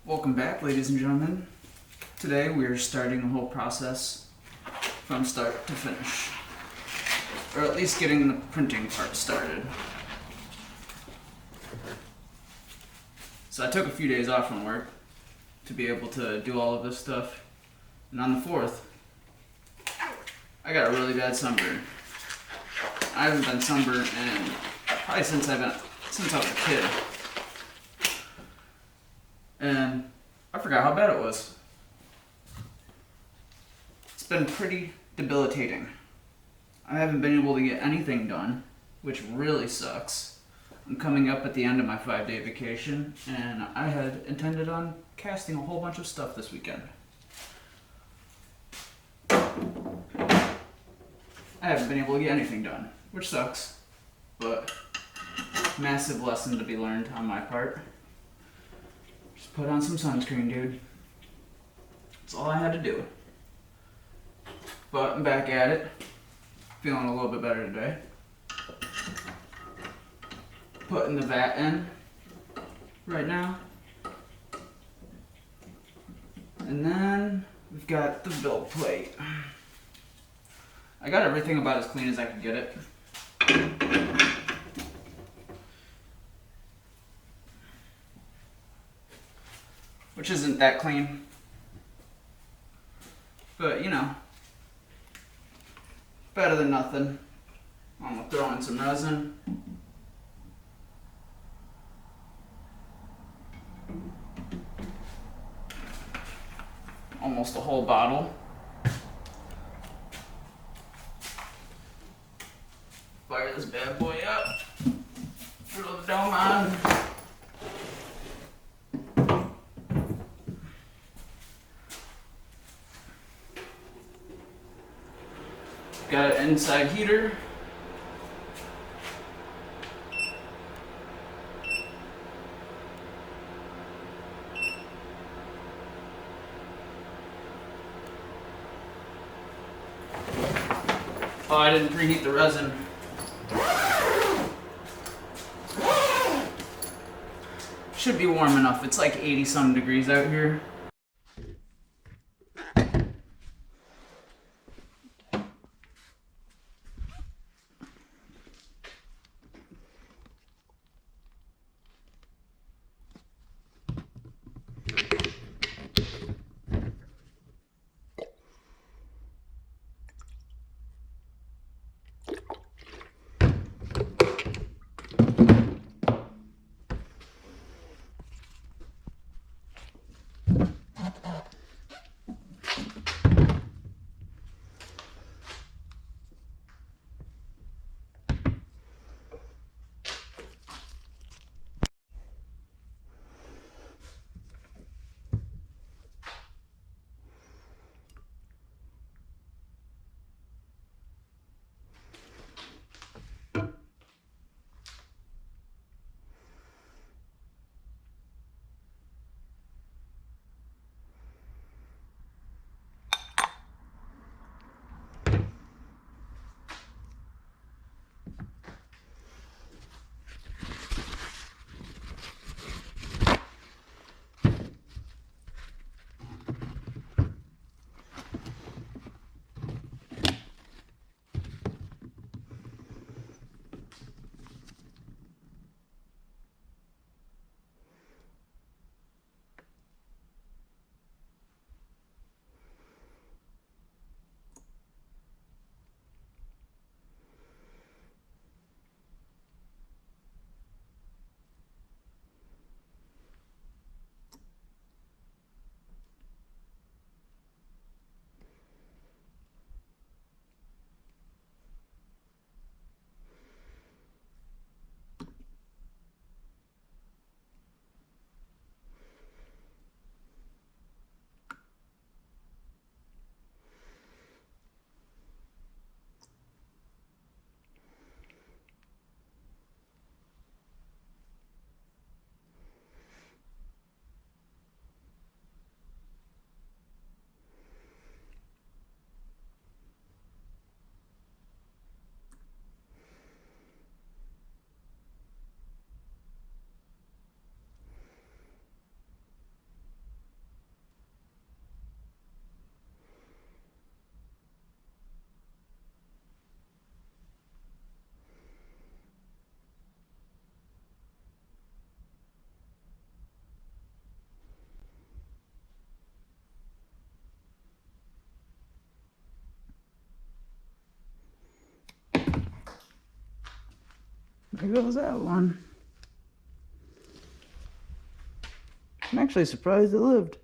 Welcome back, ladies and gentlemen. Today we are starting the whole process from start to finish, or at least getting the printing part started. So I took a few days off from work to be able to do all of this stuff, and on the 4th, I got a really bad sunburn. I haven't been sunburned in probably since I was a kid. And I forgot how bad it was. It's been pretty debilitating. I haven't been able to get anything done, which really sucks. I'm coming up at the end of my 5-day vacation, and I had intended on casting a whole bunch of stuff this weekend. I haven't been able to get anything done, which sucks, but massive lesson to be learned on my part. Just put on some sunscreen, dude. That's all I had to do. But I'm back at it. Feeling a little bit better today. Putting the vat in right now. And then we've got the build plate. I got everything about as clean as I could get it. Which isn't that clean. But, you know, better than nothing. I'm gonna throw in some resin. Almost a whole bottle. Fire this bad boy up. Throw the dome on. Got an inside heater. Oh, I didn't preheat the resin. Should be warm enough. It's like 80 some degrees out here. There goes that one. I'm actually surprised it lived.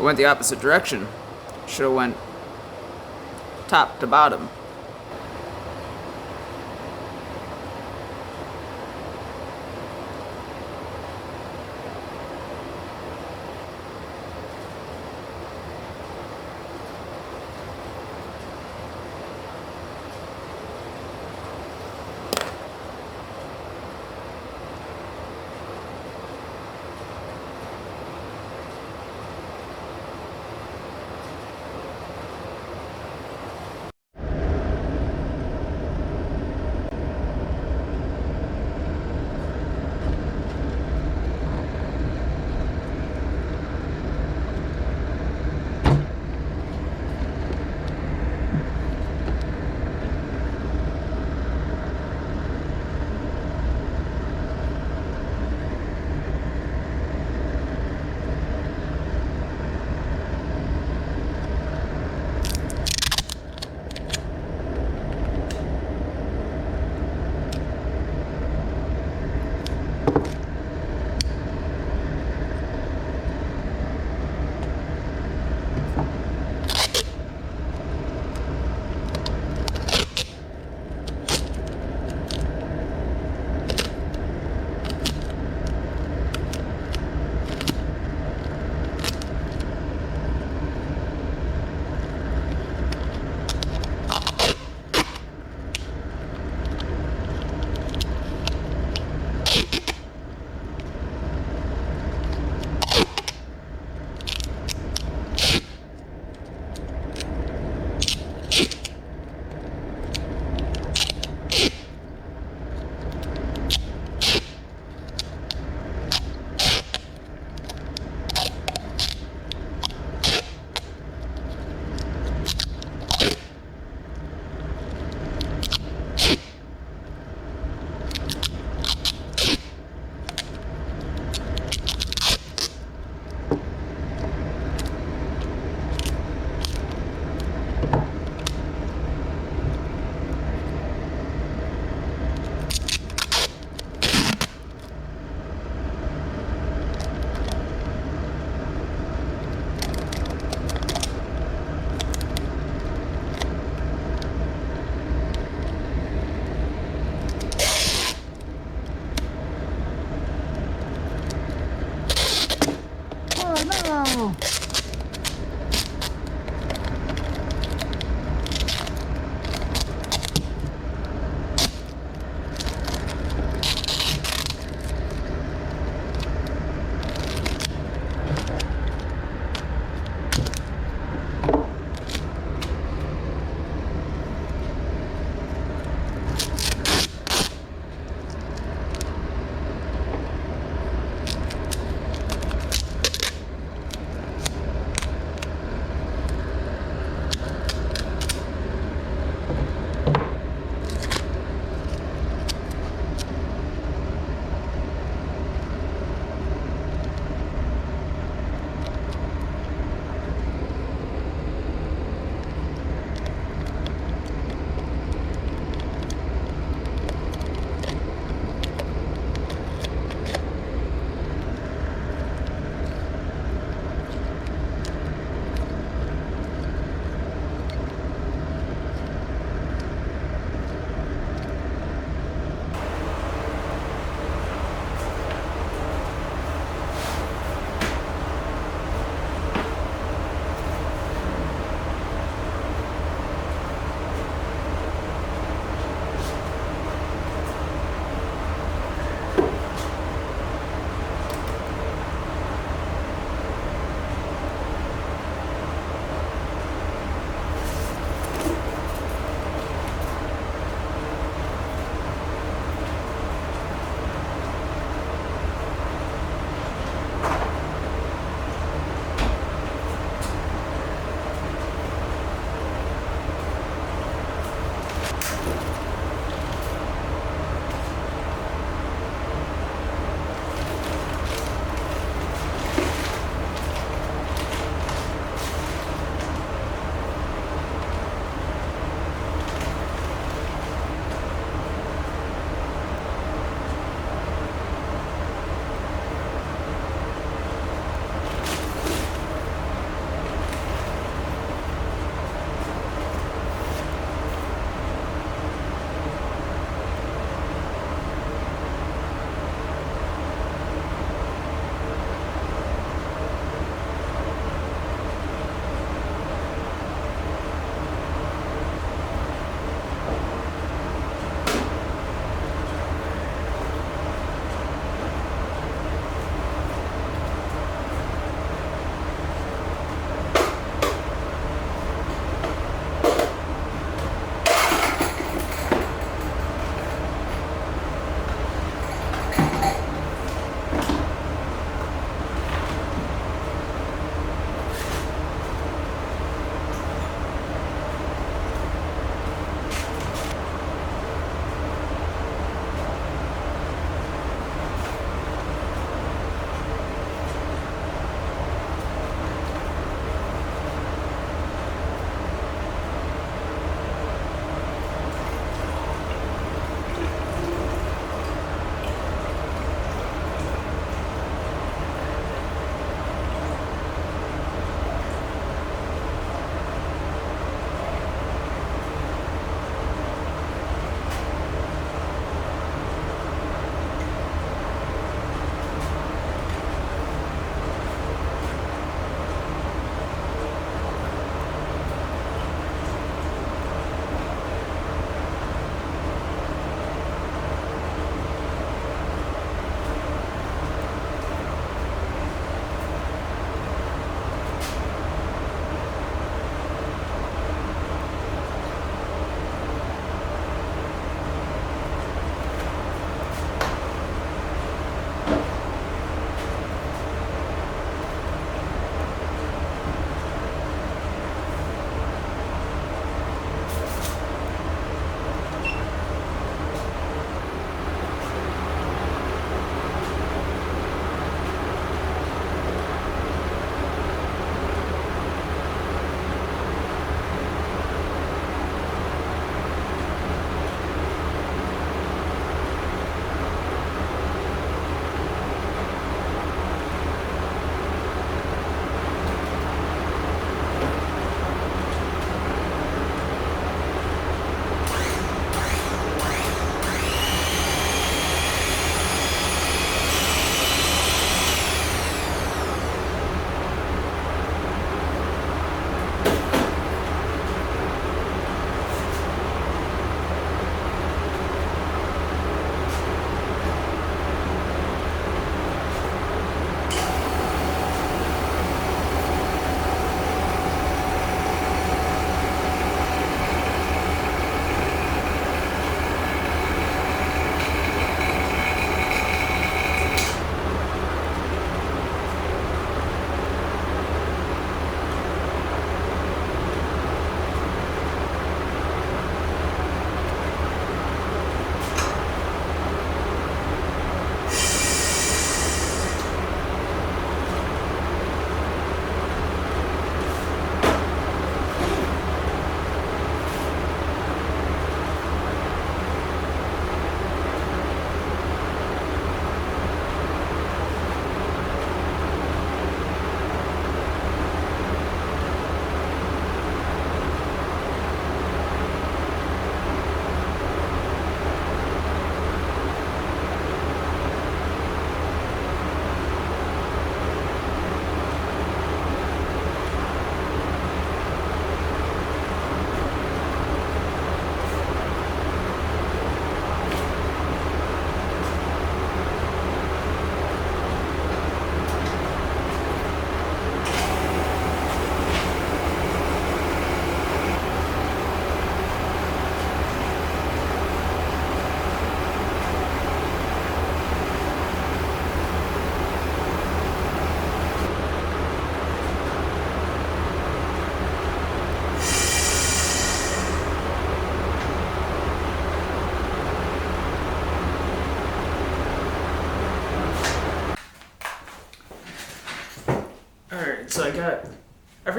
It went the opposite direction. Should have went top to bottom.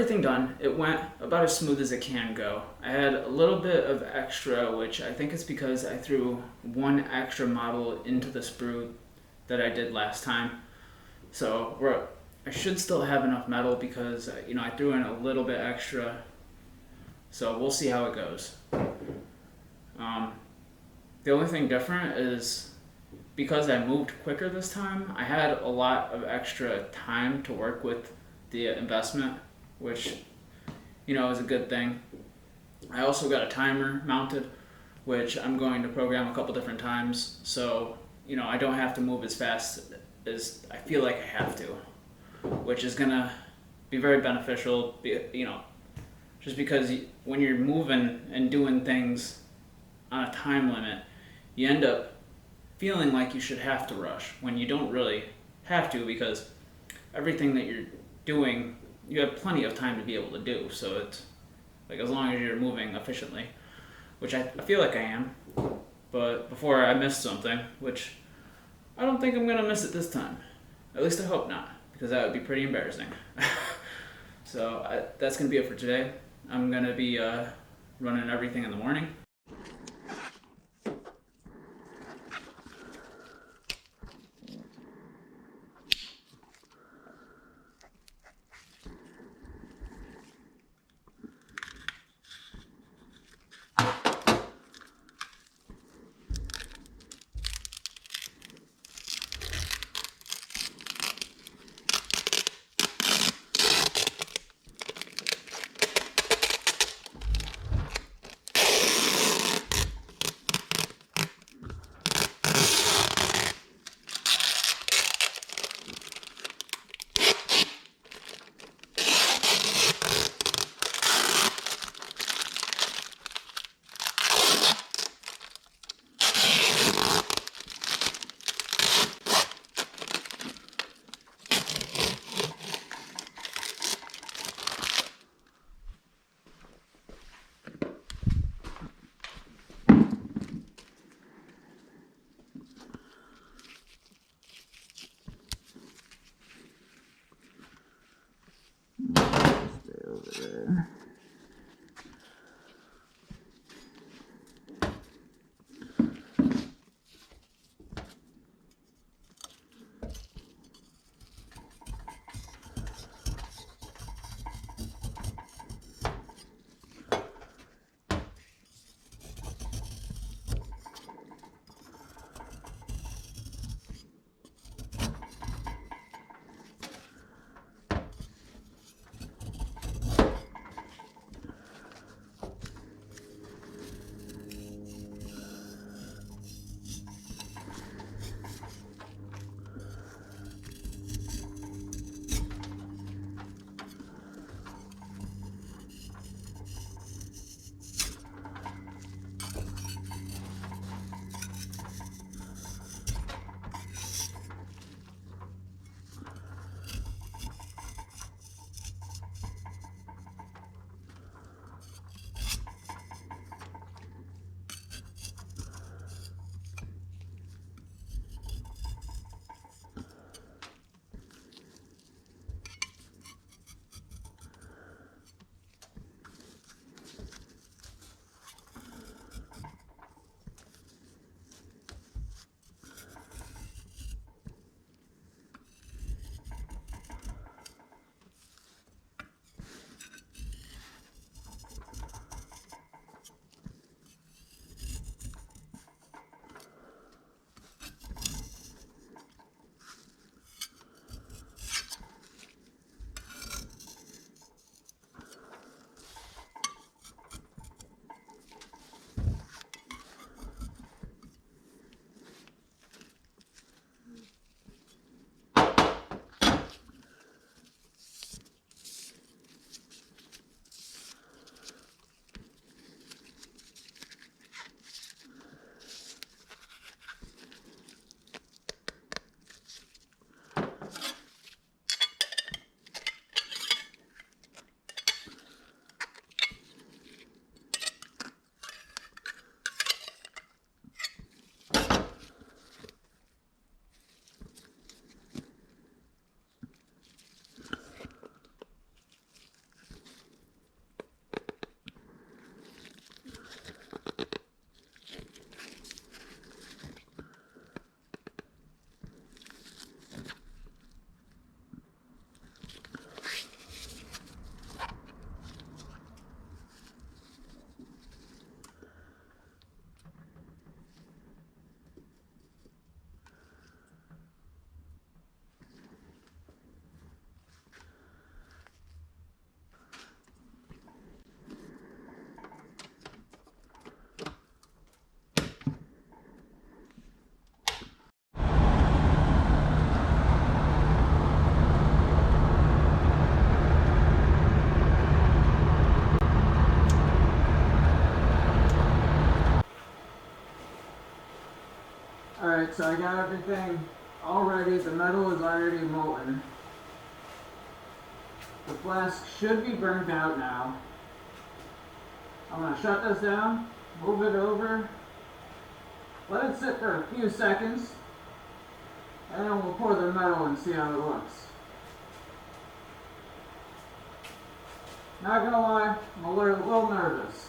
everything done. It went about as smooth as it can go. I had a little bit of extra, which I think is because I threw one extra model into the sprue that I did last time. So I should still have enough metal because I threw in a little bit extra. So we'll see how it goes. The only thing different is because I moved quicker this time, I had a lot of extra time to work with the investment, which is a good thing. I also got a timer mounted, which I'm going to program a couple different times, so I don't have to move as fast as I feel like I have to, which is gonna be very beneficial. Just because when you're moving and doing things on a time limit, you end up feeling like you should have to rush when you don't really have to, because everything that you're doing, you have plenty of time to be able to do. So it's like, as long as you're moving efficiently, which I feel like I am. But before I missed something, which I don't think I'm gonna miss it this time. At least I hope not, because that would be pretty embarrassing. So that's gonna be it for today. I'm gonna be running everything in the morning. Stay over there. Alright, so I got everything all ready. The metal is already molten. The flask should be burnt out now. I'm going to shut this down, move it over, let it sit for a few seconds, and then we'll pour the metal and see how it looks. Not gonna lie, I'm a little nervous.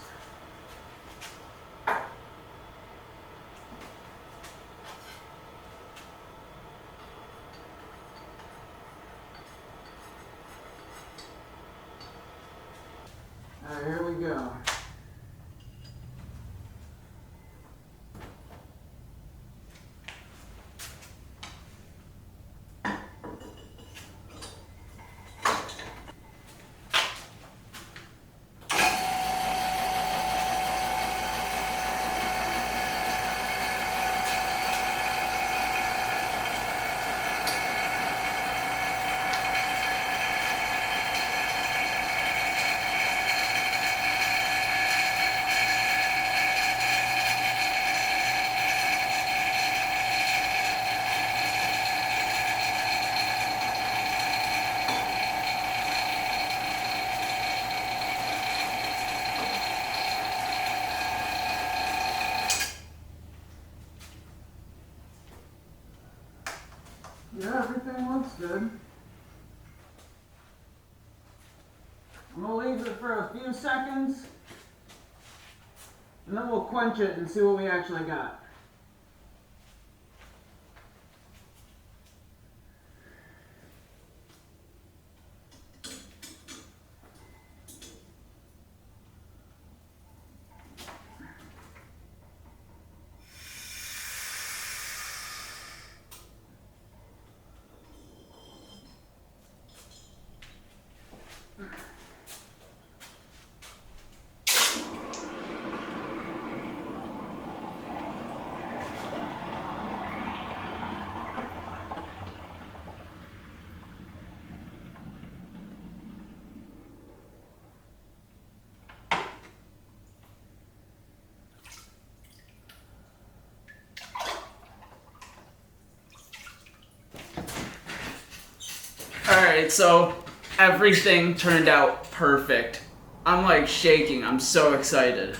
Alright, here we go. Yeah, everything looks good. I'm gonna leave it for a few seconds, and then we'll quench it and see what we actually got. Alright, so everything turned out perfect. I'm like shaking, I'm so excited.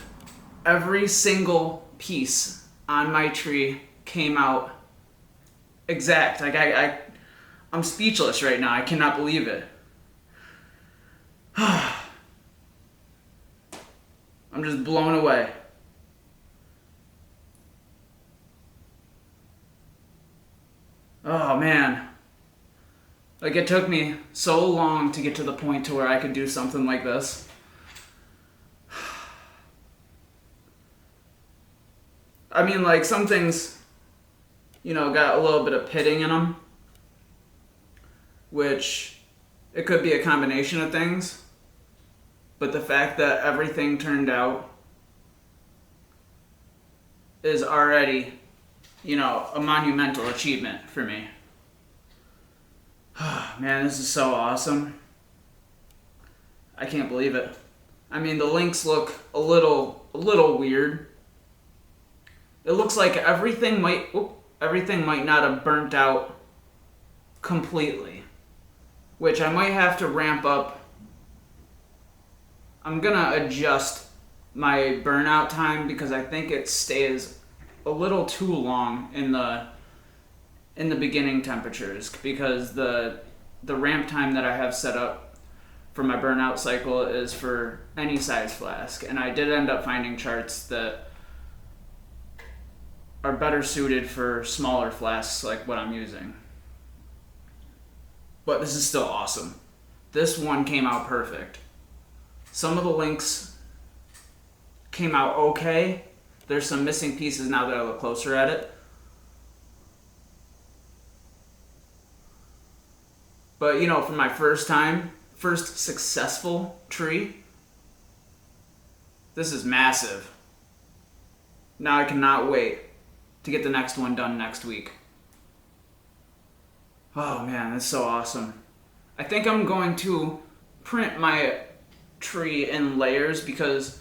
Every single piece on my tree came out exact. Like I'm speechless right now, I cannot believe it. I'm just blown away. Oh man. Like, it took me so long to get to the point to where I could do something like this. I mean, like, some things, you know, got a little bit of pitting in them, which it could be a combination of things, but the fact that everything turned out is already, you know, a monumental achievement for me. Man, this is so awesome. I can't believe it. I mean, the links look a little weird. It looks like everything might not have burnt out completely, which I might have to ramp up. I'm gonna adjust my burnout time because I think it stays a little too long in the beginning temperatures, because the ramp time that I have set up for my burnout cycle is for any size flask, and I did end up finding charts that are better suited for smaller flasks like what I'm using. But this is still awesome. This one came out perfect. Some of the links came out okay. There's some missing pieces now that I look closer at it. But, you know, for my first successful tree, this is massive. Now I cannot wait to get the next one done next week. Oh man, that's so awesome. I think I'm going to print my tree in layers because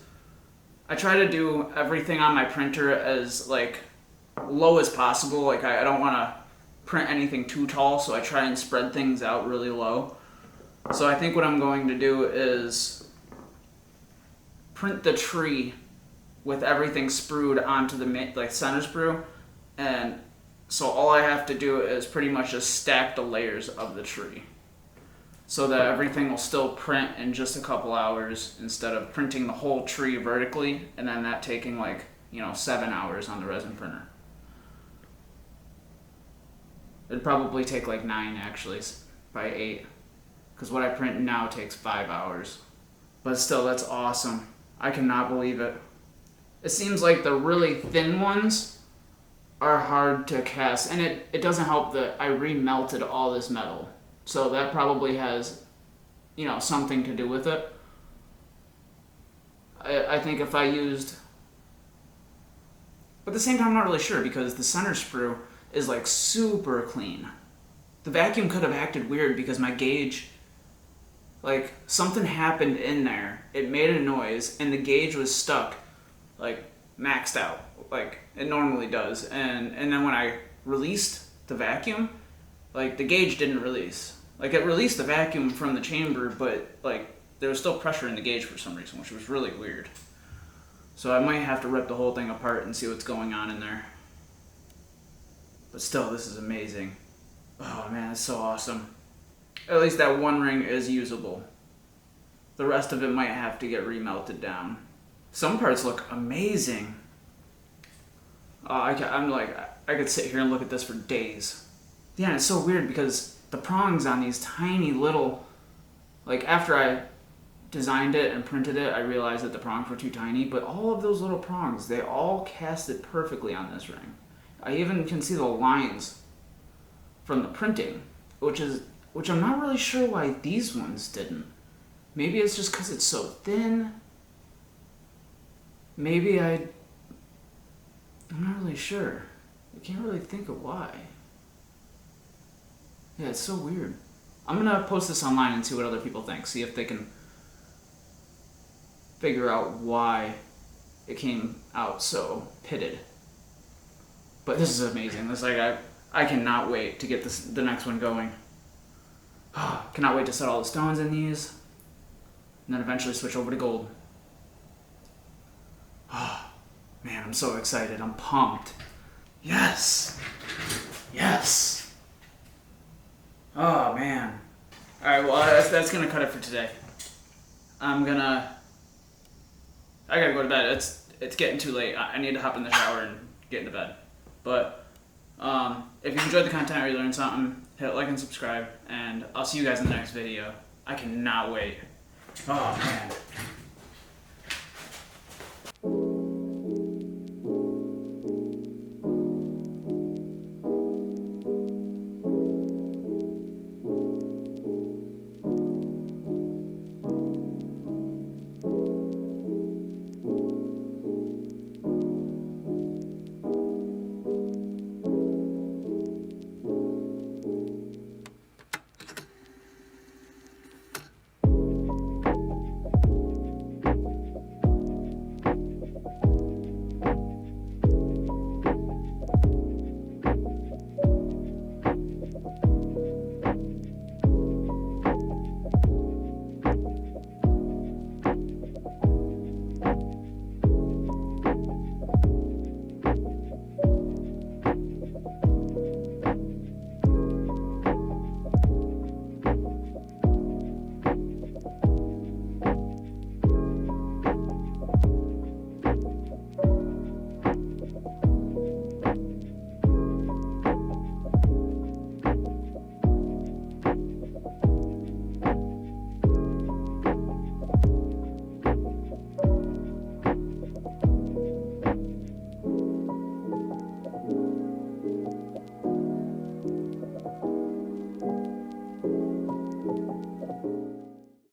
I try to do everything on my printer as like low as possible. Like I don't want to print anything too tall, so I try and spread things out really low. So I think what I'm going to do is print the tree with everything sprued onto the center sprue, and so all I have to do is pretty much just stack the layers of the tree so that everything will still print in just a couple hours instead of printing the whole tree vertically and then that taking 7 hours on the resin printer. It'd probably take 9 actually by 8, because what I print now takes 5 hours. But still, that's awesome. I cannot believe it. It seems like the really thin ones are hard to cast, and it doesn't help that I remelted all this metal. So that probably has, something to do with it. I think if I used... But at the same time, I'm not really sure, because the center sprue is super clean. The vacuum could have acted weird because my gauge, something happened in there. It made a noise, and the gauge was stuck, maxed out, like it normally does. And then when I released the vacuum, the gauge didn't release. It released the vacuum from the chamber, but there was still pressure in the gauge for some reason, which was really weird. So I might have to rip the whole thing apart and see what's going on in there. But still, this is amazing. Oh man, it's so awesome. At least that one ring is usable. The rest of it might have to get remelted down. Some parts look amazing. I could sit here and look at this for days. Yeah, and it's so weird because the prongs on these tiny little, after I designed it and printed it, I realized that the prongs were too tiny, but all of those little prongs, they all casted perfectly on this ring. I even can see the lines from the printing, which I'm not really sure why these ones didn't. Maybe it's just because it's so thin. Maybe I'm not really sure. I can't really think of why. Yeah, it's so weird. I'm gonna post this online and see what other people think. See if they can figure out why it came out so pitted. But this is amazing. This I cannot wait to get the next one going. Cannot wait to set all the stones in these, and then eventually switch over to gold. Man, I'm so excited. I'm pumped. Yes! Yes! Oh, man. Alright, well, that's gonna cut it for today. I gotta go to bed. It's getting too late. I need to hop in the shower and get into bed. But, if you enjoyed the content or you learned something, hit like and subscribe, and I'll see you guys in the next video. I cannot wait. Oh, man.